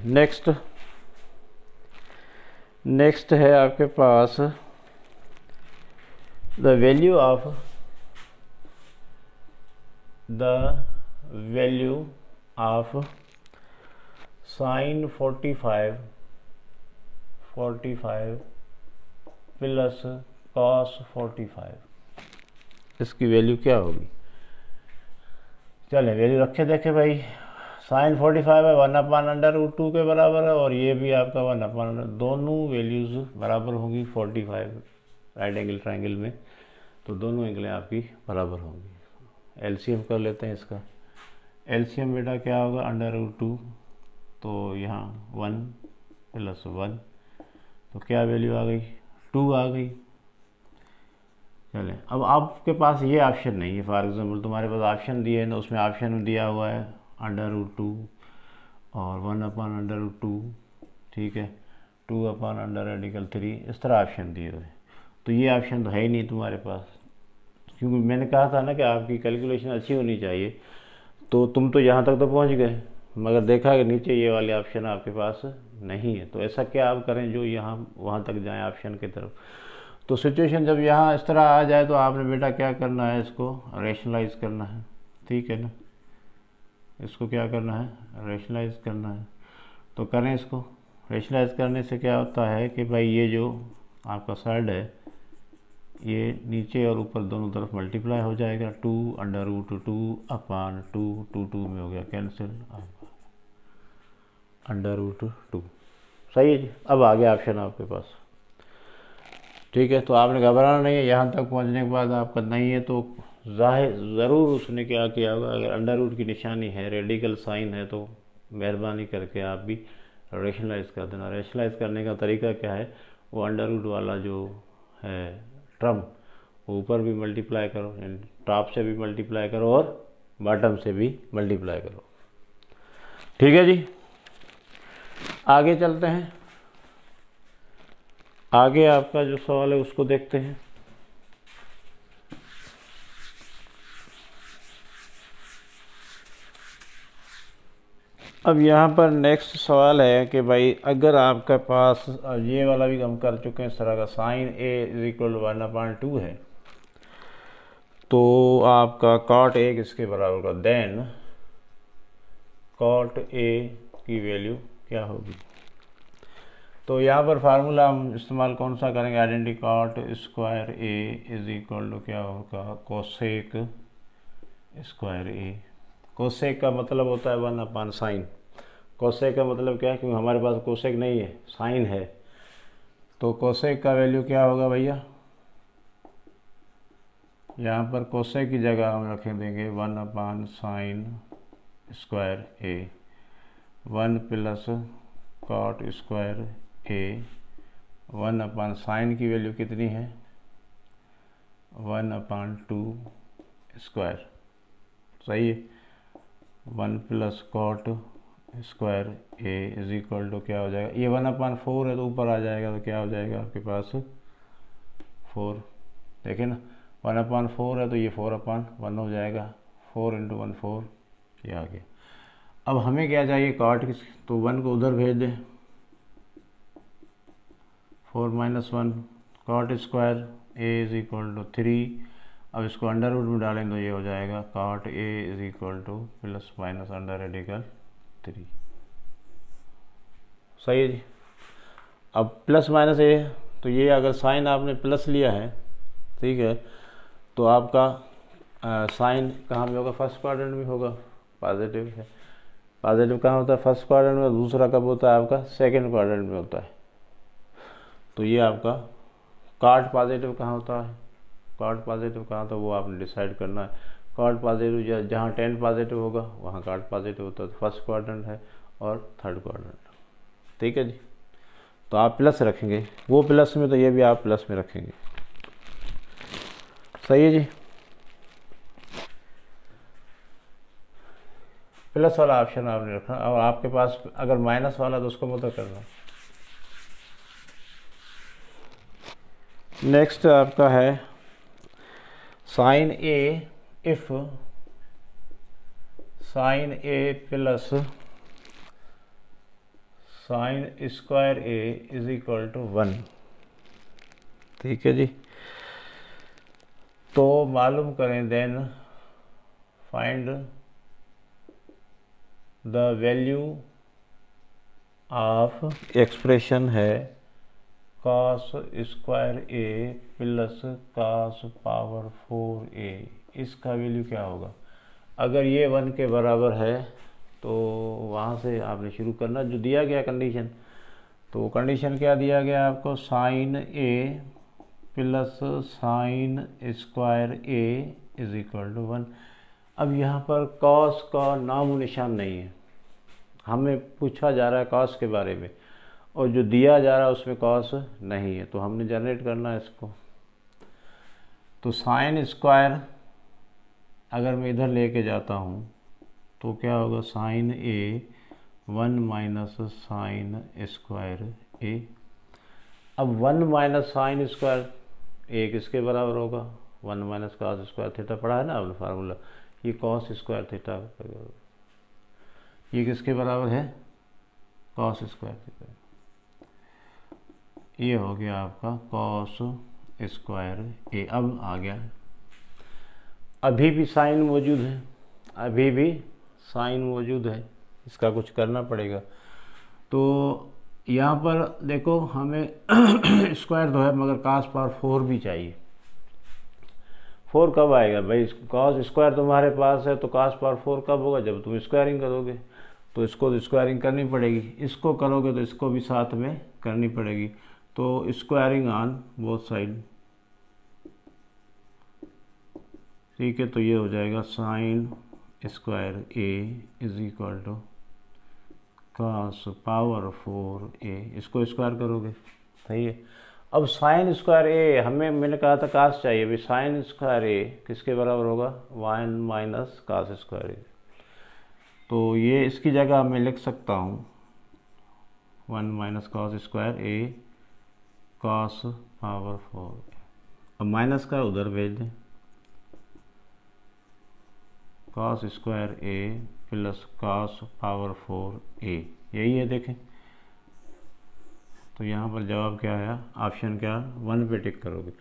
नेक्स्ट है आपके पास the value of sine 45 plus cos 45, इसकी वैल्यू क्या होगी। चलें वैल्यू रखे देखे भाई, साइन 45 है 1/√2 के बराबर है, और ये भी आपका 1/, दोनों वैल्यूज़ बराबर होंगी 45 राइट एंगल ट्रायंगल में, तो दोनों एंगलें आपकी बराबर होंगी। एलसीएम कर लेते हैं इसका। एलसीएम बेटा क्या होगा, √2, तो यहाँ 1 + 1, तो क्या वैल्यू आ गई, 2 आ गई। चलें, अब आपके पास ये ऑप्शन नहीं है, फॉर एग्जांपल तुम्हारे पास ऑप्शन दिए हैं ना, उसमें ऑप्शन में दिया हुआ है √2 और 1/√2, ठीक है, 2/√3, इस तरह ऑप्शन दिए हुए हैं। तो ये ऑप्शन तो है ही नहीं तुम्हारे पास, क्योंकि मैंने कहा था ना कि आपकी कैलकुलेशन अच्छी होनी चाहिए। तो तुम तो यहाँ तक तो पहुँच गए, मगर देखा कि नीचे ये वाले ऑप्शन आपके पास नहीं है। तो ऐसा क्या आप करें जो यहाँ वहाँ तक जाएँ ऑप्शन की तरफ। तो सिचुएशन जब यहाँ इस तरह आ जाए तो आपने बेटा क्या करना है, इसको रेशनलाइज करना है, ठीक है ना। इसको क्या करना है, रेशनलाइज करना है। तो करें इसको। रेशनलाइज करने से क्या होता है कि भाई ये जो आपका साइड है ये नीचे और ऊपर दोनों तरफ मल्टीप्लाई हो जाएगा, 2√2/2, 2 में हो गया कैंसिल, √2। सही है जी। अब आ गया ऑप्शन आपके पास, ठीक है। तो आपने घबराना नहीं है, यहाँ तक पहुँचने के बाद आपका नहीं है तो ज़रूर उसने क्या किया होगा, अगर √2 की निशानी है, रेडिकल साइन है, तो मेहरबानी करके आप भी रेशनलाइज कर देना। रेशनलाइज करने का तरीका क्या है, वो √2 वाला जो है टर्म ऊपर भी मल्टीप्लाई करो, टॉप से भी मल्टीप्लाई करो और बॉटम से भी मल्टीप्लाई करो, ठीक है जी। आगे चलते हैं, आगे आपका जो सवाल है उसको देखते हैं। अब यहाँ पर नेक्स्ट सवाल है कि भाई अगर आपके पास, ये वाला भी हम कर चुके हैं इस तरह का, साइन A = 1/2 है, तो आपका cot A किसके बराबर होगा, देन cot A की वैल्यू क्या होगी। तो तो यहाँ पर फार्मूला हम इस्तेमाल कौन सा करेंगे, identity cot square A is equal to क्या होगा, कोसेक स्क्वायर ए। कोसेक का मतलब होता है 1/sin। कोसेक का मतलब क्या है, क्योंकि हमारे पास कोसेक नहीं है, साइन है, तो कोसेक का वैल्यू क्या होगा भैया, यहाँ पर कोसेक की जगह हम रखें देंगे 1/sin स्क्वायर ए, 1 प्लस कॉट स्क्वायर ए, 1/sin की वैल्यू कितनी है 1/2 स्क्वायर, सही है। 1 plus cot square A is equal to क्या हो जाएगा, ये 1/4 है तो ऊपर आ जाएगा, तो क्या हो जाएगा आपके पास 4, देखिए ना 1/4 है तो ये 4/1 हो जाएगा, 4 × 1 4, ये आ गया। अब हमें क्या चाहिए, कॉट की, तो 1 को उधर भेज दें, 4 - 1 cot square A is equal to 3। अब इसको अंडर रूट में डालें तो ये हो जाएगा cot A is equal to plus minus under radical 3, सही है जी। अब प्लस माइनस ए, तो ये अगर साइन आपने प्लस लिया है, ठीक है, तो आपका साइन कहाँ में होगा, फर्स्ट क्वाड्रेंट में होगा, पॉजिटिव है। पॉजिटिव कहाँ होता है, फर्स्ट क्वाड्रेंट में, दूसरा कब होता है आपका, सेकंड क्वाड्रेंट में होता है। तो ये आपका कॉट पॉजिटिव कहाँ होता है, कॉट पॉजिटिव कहाँ, तो वो आपने डिसाइड करना है। कॉट पॉजिटिव जहाँ 10 पॉजिटिव होगा वहाँ कॉट पॉजिटिव होता है, तो फर्स्ट क्वाड्रेंट है और थर्ड क्वाड्रेंट, ठीक है जी। तो आप प्लस रखेंगे, वो प्लस में तो ये भी आप प्लस में रखेंगे, सही है जी। प्लस वाला ऑप्शन आपने रखा, और आपके पास अगर माइनस वाला तो उसको मत करना। नेक्स्ट आपका है sine A if sine A plus sine square A is equal to 1, ठीक है जी। तो मालूम करें, then find the value of expression है cos square A plus cos power 4a, इसका वैल्यू क्या होगा। अगर ये 1 के बराबर है तो वहाँ से आपने शुरू करना, जो दिया गया कंडीशन, तो कंडीशन क्या दिया गया आपको, sine A plus sine square A is equal to 1। अब यहाँ पर कॉस का नाम निशान नहीं है, हमें पूछा जा रहा है कॉस के बारे में, और जो दिया जा रहा है उसमें कॉस नहीं है, तो हमने जनरेट करना है इसको। तो साइन स्क्वायर अगर मैं इधर लेके जाता हूँ तो क्या होगा, साइन ए 1 माइनस साइन स्क्वायर ए। अब 1 माइनस साइन स्क्वायर ए किसके बराबर होगा, 1 माइनस कॉस स्क्वायर थीटा, पढ़ा है ना आपने फार्मूला, ये कॉस स्क्वायर थीटा, ये किसके बराबर है, कॉस स्क्वायर थीटा। ये हो गया आपका कॉस स्क्वायर ए। अब आ गया, अभी भी साइन मौजूद है, अभी भी साइन मौजूद है, इसका कुछ करना पड़ेगा। तो यहाँ पर देखो हमें स्क्वायर तो है मगर cos पावर 4 भी चाहिए। 4 कब आएगा भाई, cos स्क्वायर तुम्हारे पास है तो cos पावर 4 कब होगा, जब तुम स्क्वायरिंग करोगे। तो इसको तो स्क्वायरिंग करनी पड़ेगी, इसको करोगे तो इसको भी साथ में करनी पड़ेगी। तो स्क्वायरिंग ऑन बोथ साइड, ठीक है। तो ये हो जाएगा sine square A is equal to cos power 4a, इसको स्क्वायर करोगे, सही है। अब साइन स्क्वायर ए, हमें मैंने कहा था कास चाहिए, भाई साइन स्क्वायर ए किसके बराबर होगा, 1 माइनस कास स्क्वायर ए। तो ये इसकी जगह मैं लिख सकता हूँ 1 माइनस कॉस स्क्वायर ए कॉस पावर 4। अब माइनस का उधर भेज दें, cos square A plus cos power 4a, यही है देखें। तो यहाँ पर जवाब क्या है, ऑप्शन क्या, 1 पे टिक करोगे।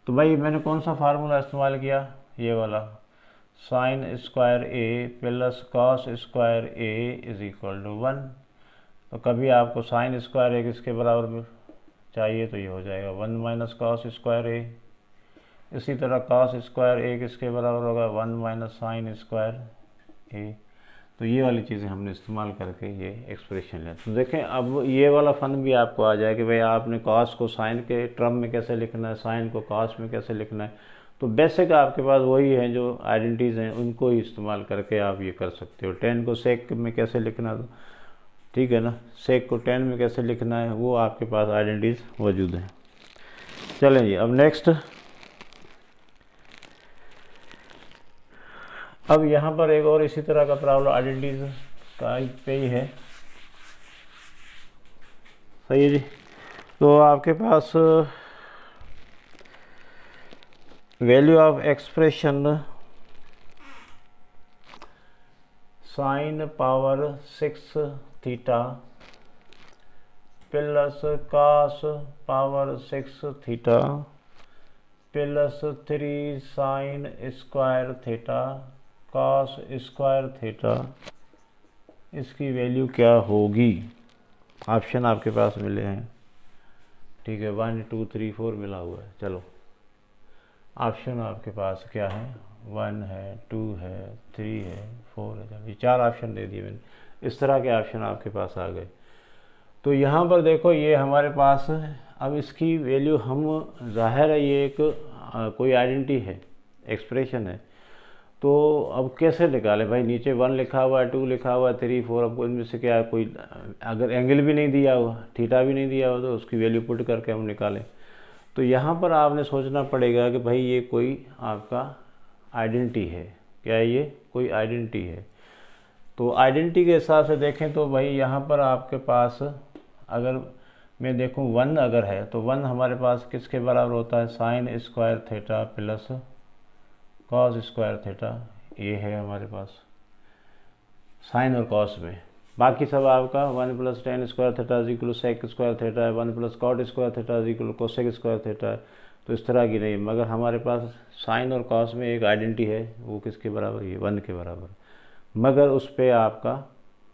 तो भाई मैंने कौन सा फार्मूला इस्तेमाल किया, ये वाला, sine square A plus cos square A is equal to 1। तो कभी आपको साइन स्क्वायर एक इसके बराबर में चाहिए तो ये हो जाएगा 1 माइनस कॉस स्क्वायर ए। इसी तरह कॉस स्क्वायर एक इसके बराबर होगा 1 माइनस साइन स्क्वायर ए। तो ये वाली चीज़ें हमने इस्तेमाल करके ये एक्सप्रेशन लिया। तो देखें अब ये वाला फन भी आपको आ जाए कि भाई आपने कॉस को साइन के टर्म में कैसे लिखना है, साइन को कॉस में कैसे लिखना है। तो बेसिक आपके पास वही है, जो आइडेंटिटीज़ हैं उनको ही इस्तेमाल करके आप ये कर सकते हो। 10 को सेक में कैसे लिखना, तो ठीक है ना, सेक को 10 में कैसे लिखना है, वो आपके पास आइडेंटिटीज़ मौजूद हैं। चलें जी, अब नेक्स्ट, अब यहाँ पर एक और इसी तरह का प्रॉब्लम आइडेंटिटीज का पे ही है। सही है जी। तो आपके पास value of expression sine power 6 theta plus cos power 6 theta plus 3 sine square theta cos square theta, इसकी वैल्यू क्या होगी। ऑप्शन आपके पास मिले हैं, ठीक है, 1 2 3 4 मिला हुआ है। चलो ऑप्शन आपके पास क्या है, 1 है, 2 है, 3 है, 4 है। चलो ये 4 ऑप्शन दे दिए मैंने, इस तरह के ऑप्शन आपके पास आ गए। तो यहाँ पर देखो ये हमारे पास है। अब इसकी वैल्यू हम, जाहिर है ये एक कोई आइडेंटिटी है, एक्सप्रेशन है, तो अब कैसे निकालें भाई। नीचे 1 लिखा हुआ है, 2 लिखा हुआ है, 3 4, अब इनमें से क्या कोई, अगर एंगल भी नहीं दिया हुआ, थीटा भी नहीं दिया हुआ, तो उसकी वैल्यू पुट करके हम निकालें। तो यहाँ पर आपने सोचना पड़ेगा कि भाई ये कोई आपका आइडेंटिटी है, क्या है ये कोई आइडेंटिटी है। तो आइडेंटिटी के हिसाब से देखें तो भाई यहाँ पर आपके पास अगर मैं देखूँ 1 अगर है तो 1 हमारे पास किसके बराबर होता है, sign square theta plus cos square theta. ये है हमारे पास साइन और कॉस में। बाकी सब आपका 1 plus tan square theta is equal sec square theta है, 1 plus cot square theta is equal cosec square theta है। तो इस तरह की नहीं, मगर हमारे पास साइन और कॉस में एक आइडेंटिटी है, वो किसके बराबर, ये 1 के बराबर, मगर उस पर आपका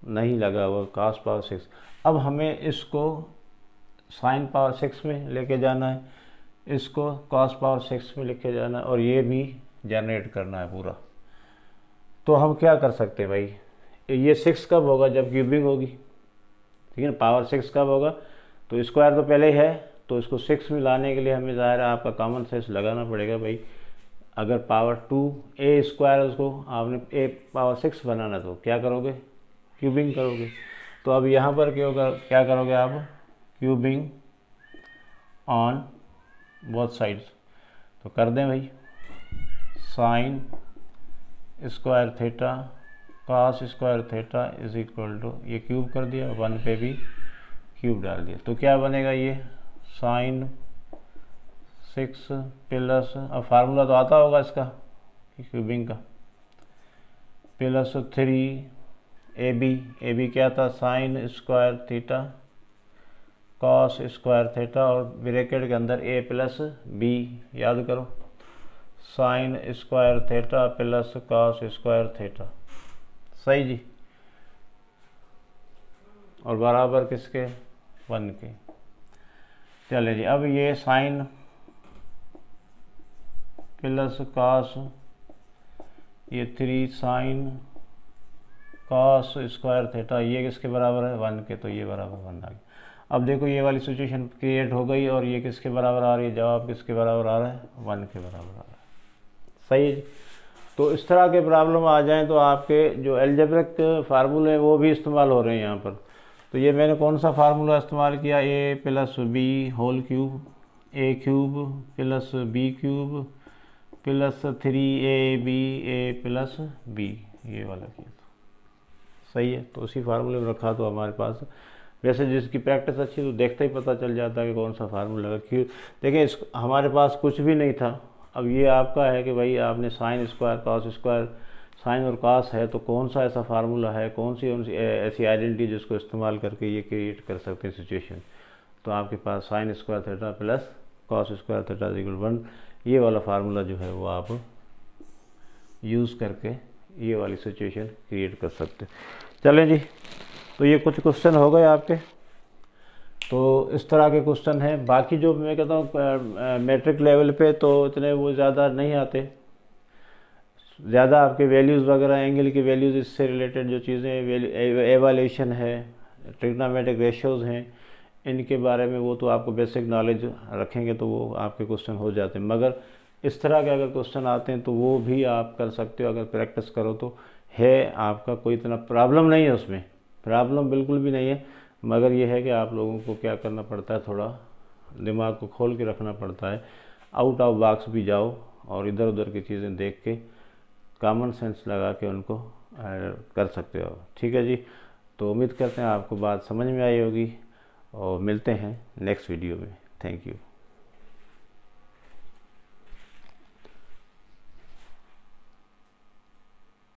नहीं लगा हुआ कॉस पावर 6। अब हमें इसको साइन पावर 6 में लेके जाना है, इसको कॉस पावर 6 में लेके जाना है, और ये भी जनरेट करना है पूरा। तो हम क्या कर सकते हैं भाई, ये 6 कब होगा, जब क्यूबिंग होगी, ठीक है ना। पावर 6 कब होगा, तो स्क्वायर तो पहले ही है, तो इसको 6 में लाने के लिए हमें ज़ाहिर है आपका कॉमन सेंस लगाना पड़ेगा भाई। अगर पावर 2 ए स्क्वायर, उसको आपने ए पावर 6 बनाना, तो क्या करोगे, क्यूबिंग करोगे। तो अब यहाँ पर क्या करोगे आप, क्यूबिंग ऑन बोथ साइड्स। तो कर दें भाई, sine square theta cos square theta is equal to, ये क्यूब कर दिया, 1 पे भी क्यूब डाल दिया। तो क्या बनेगा ये साइन 6 प्लस, अब फार्मूला तो आता होगा इसका क्यूबिंग का, प्लस 3 ए बी क्या था, sine square theta cos square theta, और ब्रैकेट के अंदर ए प्लस बी, याद करो, sign square theta plus cos square theta. सही जी, और बराबर किसके, 1 के। चले जी, अब ये साइन प्लस कॉस, ये 3 साइन कॉस स्क्वायर थीटा, ये किसके बराबर है, 1 के। तो ये बराबर 1 आ गया। अब देखो ये वाली सिचुएशन क्रिएट हो गई, और ये किसके बराबर आ रही है, जवाब किसके बराबर आ रहा है, 1 के बराबर आ रहा है। सही है। तो इस तरह के प्रॉब्लम आ जाएं तो आपके जो एल्जेब्रिक फार्मूले हैं वो भी इस्तेमाल हो रहे हैं यहाँ पर। तो ये मैंने कौन सा फार्मूला इस्तेमाल किया, A plus B whole cube, A cube plus B cube plus 3ab plus B, ये वाला किया। सही है। तो उसी फार्मूले में रखा, तो हमारे पास वैसे जिसकी प्रैक्टिस अच्छी तो देखते ही पता चल जाता है कि कौन सा फार्मूला है। क्यों, देखिए इस हमारे पास कुछ भी नहीं था। अब ये आपका है कि भाई आपने sine square cos square, sine और कॉस है, तो कौन सा ऐसा फार्मूला है, कौन सी ऐसी आइडेंटिटी जिसको इस्तेमाल करके ये क्रिएट कर सकते हैं सिचुएशन। तो आपके पास sine square theta plus cos square theta equal 1, ये वाला फार्मूला जो है वो आप यूज़ करके ये वाली सिचुएशन क्रिएट कर सकते हैं। चलें जी, तो ये कुछ क्वेश्चन हो गए आपके। तो इस तरह के क्वेश्चन हैं। बाकी जो मैं कहता हूँ मैट्रिक लेवल पे तो इतने वो ज़्यादा नहीं आते, ज़्यादा आपके वैल्यूज़ वगैरह, एंगल की वैल्यूज़, इससे रिलेटेड जो चीज़ें, एवाल्यूशन है, ट्रिग्नोमेट्रिक रेशियोज़ हैं, इनके बारे में वो तो आपको बेसिक नॉलेज रखेंगे तो वो आपके क्वेश्चन हो जाते हैं। मगर इस तरह के अगर क्वेश्चन आते हैं तो वो भी आप कर सकते हो अगर प्रैक्टिस करो तो। है आपका कोई इतना प्रॉब्लम नहीं है उसमें, प्रॉब्लम बिल्कुल भी नहीं है। मगर ये है कि आप लोगों को क्या करना पड़ता है, थोड़ा दिमाग को खोल के रखना पड़ता है, आउट ऑफ बॉक्स भी जाओ और इधर उधर की चीज़ें देख के कॉमन सेंस लगा के उनको कर सकते हो। ठीक है जी। तो उम्मीद करते हैं आपको बात समझ में आई होगी और मिलते हैं नेक्स्ट वीडियो में। Thank you.